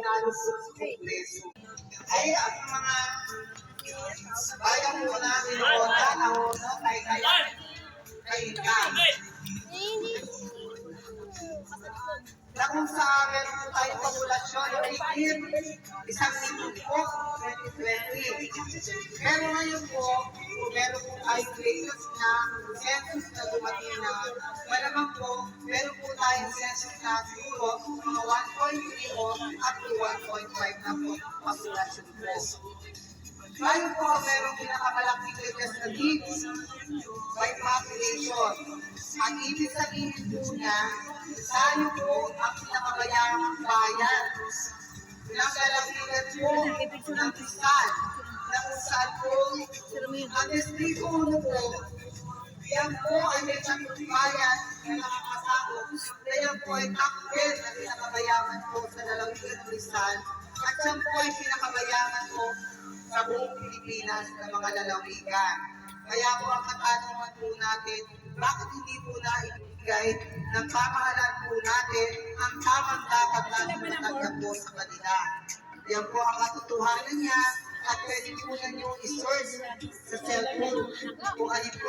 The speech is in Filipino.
halos peso. Ay, ang mga bayan po namin o tanaw na kay na kung sa meron po tayong populasyon higit 1,000,000 po 2020. Pero ngayon po, kung meron po tayong latest na census na dumating na, malamang po, meron po tayong census na siguro mga 1.3 o up to 1.5 na po populasyon po. Ngayon po, merong pinakamalaking latest na needs by population. Ang ibig sabihin po niya, tayo po ang pinakamayamang bayan. Pinaglalagyan po ng Rizal, na kung saan po ang distrito uno po, yan po ay may bayan na nakakasakot. Kaya po ay top 10 na pinakabayaman po sa lalawigan ng Rizal. At yan po ay pinakabayaman po sa buong Pilipinas ng mga lalawigan. Kaya po ang katanungan po natin, bakit hindi po naibigay ng pamahalaan po natin ang tamang dapat natin matanggap po sa kanila. Yan po ang katotohanan niya at pwede po ninyo i-search sa cellphone kung alin po